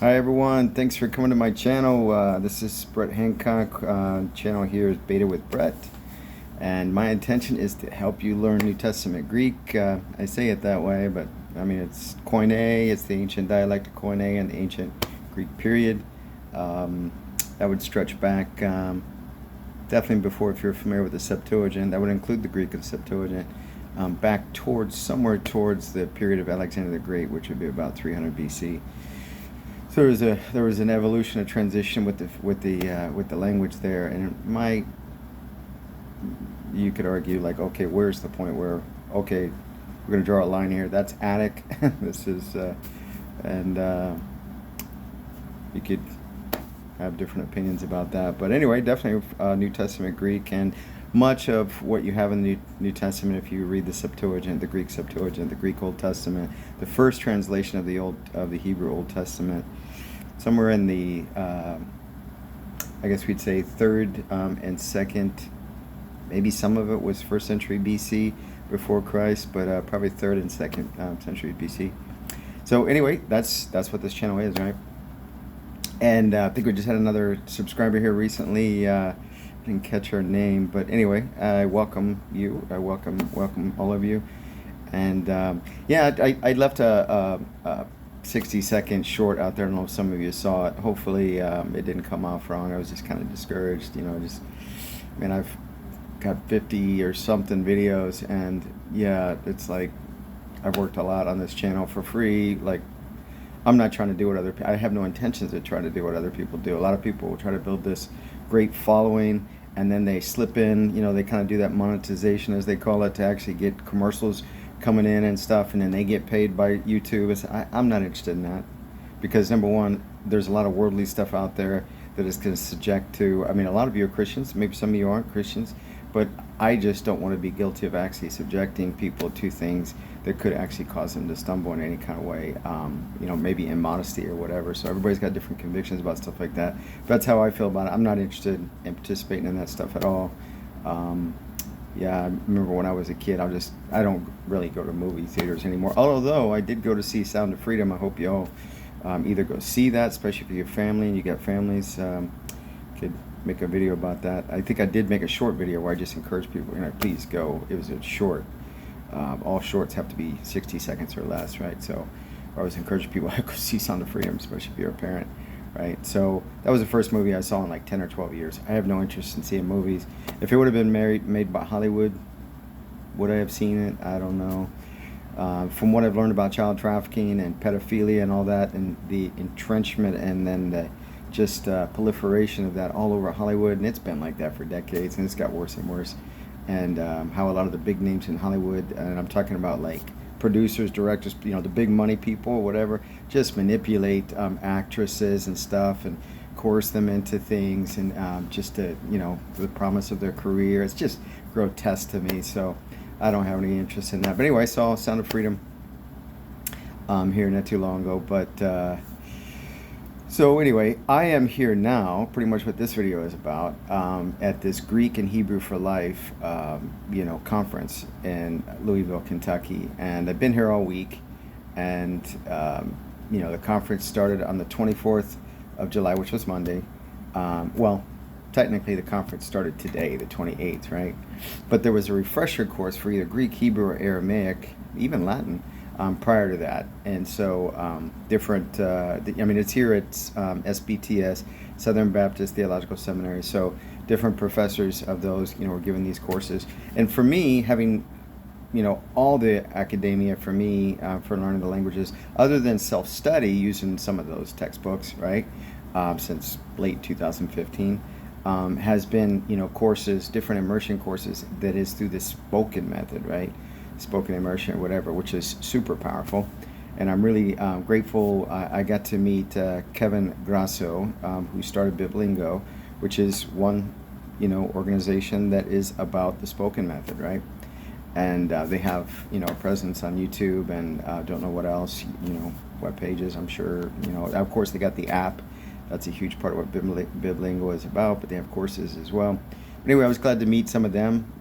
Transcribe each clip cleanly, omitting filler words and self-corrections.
Hi everyone, thanks for coming to my channel. This is Brett Hancock. Channel here is Beta with Brett, and my intention is to help you learn New Testament Greek. I say it that way, but I mean it's Koine. It's the ancient dialect of Koine and the ancient Greek period. That would stretch back definitely before, if you're familiar with the Septuagint, that would include the Greek of the Septuagint, back towards somewhere towards the period of Alexander the Great, which would be about 300 BC. So there was an evolution, a transition with the language there, and you could argue like, okay, where's the point where, okay, we're going to draw a line here. That's Attic. This is and you could have different opinions about that, but anyway, definitely New Testament Greek, and much of what you have in the New Testament, if you read the Septuagint, the Greek Septuagint, the Greek Old Testament, the first translation of the Hebrew Old Testament, somewhere in the I guess we'd say third and second, maybe some of it was first century BC before Christ, but probably third and second century BC. So anyway, that's what this channel is, right? And I think we just had another subscriber here recently. Didn't catch her name, but anyway, I welcome you. I welcome all of you. And yeah, I left a 60-second short out there. I don't know if some of you saw it. Hopefully, it didn't come off wrong. I was just kind of discouraged, I've got 50 or something videos, and yeah, it's like I've worked a lot on this channel for free. Like, I'm not trying to do what I have no intentions of trying to do what other people do. A lot of people will try to build this great following, and then they slip in, they kind of do that monetization, as they call it, to actually get commercials coming in and stuff, and then they get paid by YouTube. I'm not interested in that, because number one, there's a lot of worldly stuff out there that is going to subject to, a lot of you are Christians, maybe some of you aren't Christians, but I just don't want to be guilty of actually subjecting people to things that could actually cause them to stumble in any kind of way, maybe immodesty or whatever. So everybody's got different convictions about stuff like that. That's how I feel about it. I'm not interested in participating in that stuff at all. Yeah, I remember when I was a kid, I don't really go to movie theaters anymore. Although I did go to see Sound of Freedom. I hope you all either go see that, especially if you have family and you got families. Could make a video about that. I think I did make a short video where I just encourage people, please go. It was a short. All shorts have to be 60 seconds or less, right? So I always encourage people to go see Sound of Freedom, especially if you're a parent, right? So that was the first movie I saw in like 10 or 12 years. I have no interest in seeing movies. If it would have been made by Hollywood, would I have seen it? I don't know. From what I've learned about child trafficking and pedophilia and all that, and the entrenchment and then the just proliferation of that all over Hollywood, and it's been like that for decades, and it's got worse and worse. And how a lot of the big names in Hollywood, and I'm talking about like producers, directors, the big money people, whatever, just manipulate actresses and stuff and coerce them into things, and just to, the promise of their career. It's just grotesque to me, so I don't have any interest in that. But anyway, I saw Sound of Freedom here not too long ago, but so anyway, I am here now, pretty much what this video is about, at this Greek and Hebrew for Life, conference in Louisville, Kentucky. And I've been here all week, and, the conference started on the 24th of July, which was Monday. Well, technically the conference started today, the 28th, right? But there was a refresher course for either Greek, Hebrew, or Aramaic, even Latin, prior to that. And so different, it's here at SBTS, Southern Baptist Theological Seminary. So different professors of those, were given these courses. And for me, having, all the academia for me, for learning the languages, other than self-study using some of those textbooks, right, since late 2015, has been, courses, different immersion courses that is through the spoken method, right? Spoken immersion or whatever, which is super powerful. And I'm really grateful. I got to meet Kevin Grasso, who started Biblingo, which is one, organization that is about the spoken method, right? And they have, a presence on YouTube, and don't know what else, web pages, I'm sure, of course they got the app. That's a huge part of what Biblingo is about, but they have courses as well. But anyway, I was glad to meet some of them,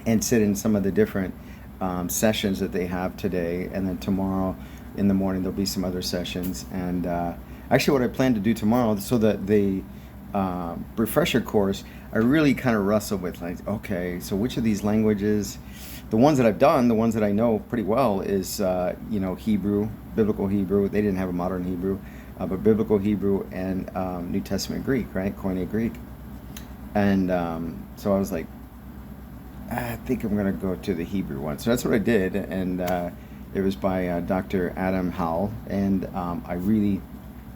and sit in some of the different sessions that they have today. And then tomorrow in the morning. There'll be some other sessions, and actually, what I plan to do tomorrow, so that the refresher course, I really kind of wrestle with, like, okay, so which of these languages, the ones that I've done, the ones that I know pretty well is, Hebrew, biblical Hebrew. They didn't have a modern Hebrew, but biblical Hebrew and New Testament Greek, right? Koine Greek. And so I was like, I think I'm going to go to the Hebrew one. So that's what I did, and it was by Dr. Adam Howell, and I really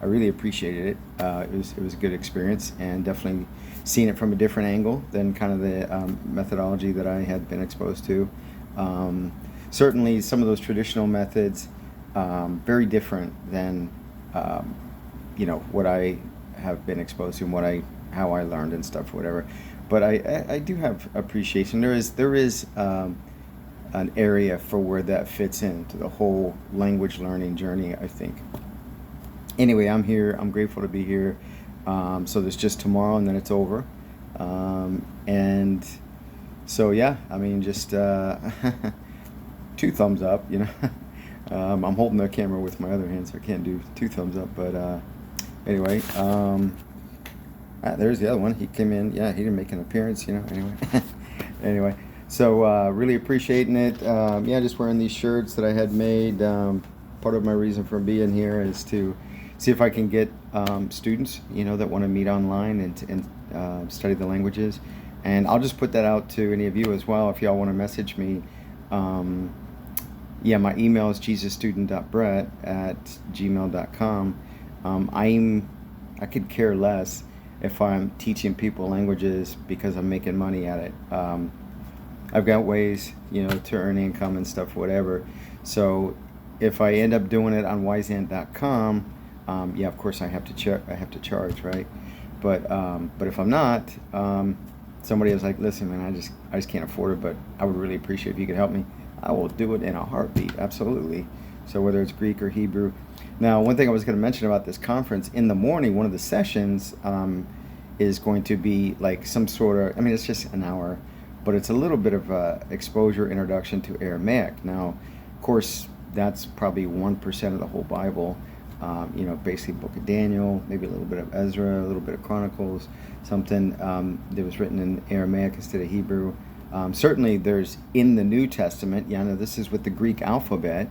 appreciated it. It was a good experience, and definitely seeing it from a different angle than kind of the methodology that I had been exposed to. Certainly, some of those traditional methods, very different than what I have been exposed to and how I learned and stuff, whatever. But I do have appreciation. There is an area for where that fits into the whole language learning journey, I think. Anyway, I'm here. I'm grateful to be here. So there's just tomorrow, and then it's over. And so, yeah, I mean, just 2 thumbs up, I'm holding the camera with my other hand, so I can't do 2 thumbs up. But anyway, there's the other one. He came in. Yeah, he didn't make an appearance, anyway. Anyway, so really appreciating it. Just wearing these shirts that I had made. Part of my reason for being here is to see if I can get students, that want to meet online and study the languages. And I'll just put that out to any of you as well if y'all want to message me. My email is jesusstudent.brett@gmail.com. I could care less if I'm teaching people languages because I'm making money at it. I've got ways, to earn income and stuff, whatever. So if I end up doing it on wisehand.com, of course I have to charge, right? But if I'm not, somebody is like, listen, man, I just can't afford it, but I would really appreciate if you could help me. I will do it in a heartbeat, absolutely. So whether it's Greek or Hebrew. Now, one thing I was going to mention about this conference, in the morning, one of the sessions is going to be like some sort of, it's just an hour, but it's a little bit of exposure, introduction to Aramaic. Now, of course, that's probably 1% of the whole Bible. Basically Book of Daniel, maybe a little bit of Ezra, a little bit of Chronicles, something that was written in Aramaic instead of Hebrew. Certainly there's in the New Testament, this is with the Greek alphabet.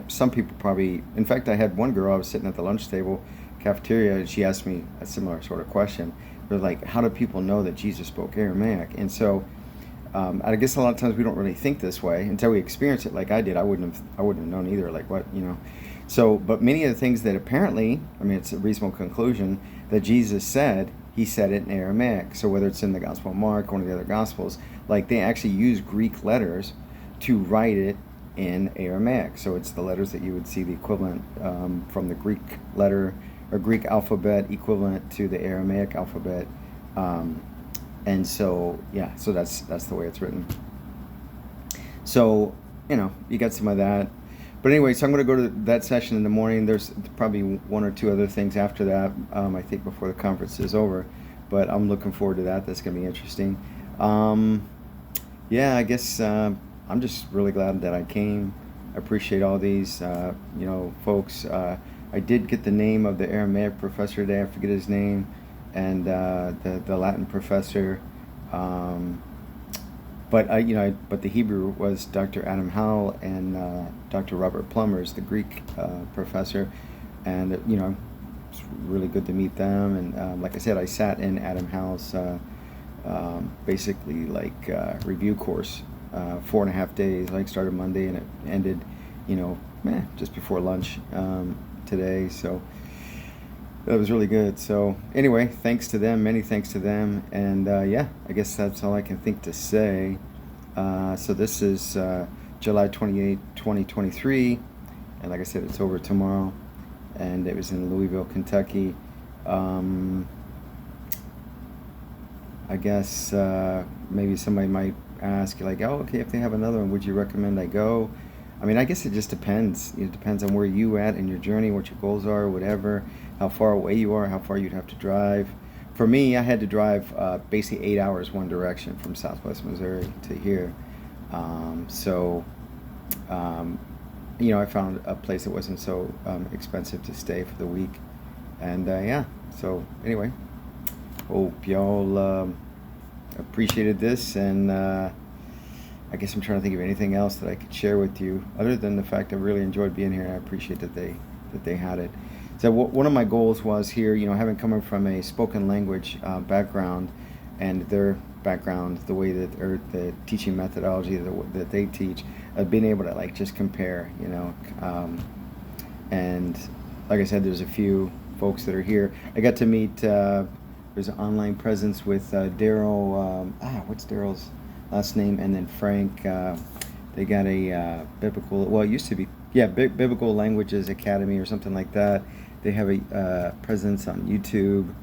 Some people probably, in fact, I had one girl, I was sitting at the lunch table, cafeteria, and she asked me a similar sort of question. They're like, how do people know that Jesus spoke Aramaic? And so I guess a lot of times we don't really think this way until we experience it like I did. I wouldn't have known either, like what, So, but many of the things that apparently, it's a reasonable conclusion that Jesus said, he said it in Aramaic. So whether it's in the Gospel of Mark, one of the other Gospels, like they actually use Greek letters to write it in Aramaic. So it's the letters that you would see the equivalent from the Greek letter or Greek alphabet equivalent to the Aramaic alphabet. And so, so that's the way it's written. So, you got some of that. But anyway, so I'm going to go to that session in the morning. There's probably 1 or 2 other things after that, I think, before the conference is over. But I'm looking forward to that. That's going to be interesting. I guess I'm just really glad that I came. I appreciate all these, folks. I did get the name of the Aramaic professor today. I forget his name. And the Latin professor. But the Hebrew was Dr. Adam Howell and Dr. Robert Plummer is the Greek professor, and it's really good to meet them. And like I said, I sat in Adam Howell's basically review course, 4.5 days. Started Monday and it ended, just before lunch today. So that was really good. So anyway, thanks to them, many thanks to them. And I guess that's all I can think to say. So this is July 28, 2023. And like I said, it's over tomorrow. And it was in Louisville, Kentucky. I guess maybe somebody might ask, if they have another one, would you recommend I go? I guess it just depends. It depends on where you at in your journey, what your goals are, whatever, how far away you are, how far you'd have to drive. For me, I had to drive basically 8 hours one direction from Southwest Missouri to here. I found a place that wasn't so expensive to stay for the week. And yeah, so anyway, hope y'all appreciated this. And I guess I'm trying to think of anything else that I could share with you, other than the fact I really enjoyed being here, and I appreciate that they had it. So one of my goals was here, having coming from a spoken language background, and their background, the way that, or the teaching methodology that they teach, being able to like just compare, and like I said, there's a few folks that are here. I got to meet. There's an online presence with Daryl. What's Daryl's last name? And then Frank. They got a biblical. Well, it used to be Biblical Languages Academy or something like that. They have a presence on YouTube.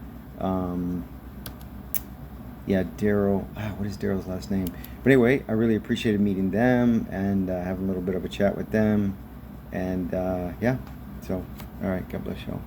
Daryl. What is Daryl's last name? But anyway, I really appreciated meeting them and having a little bit of a chat with them. And so, all right, God bless y'all.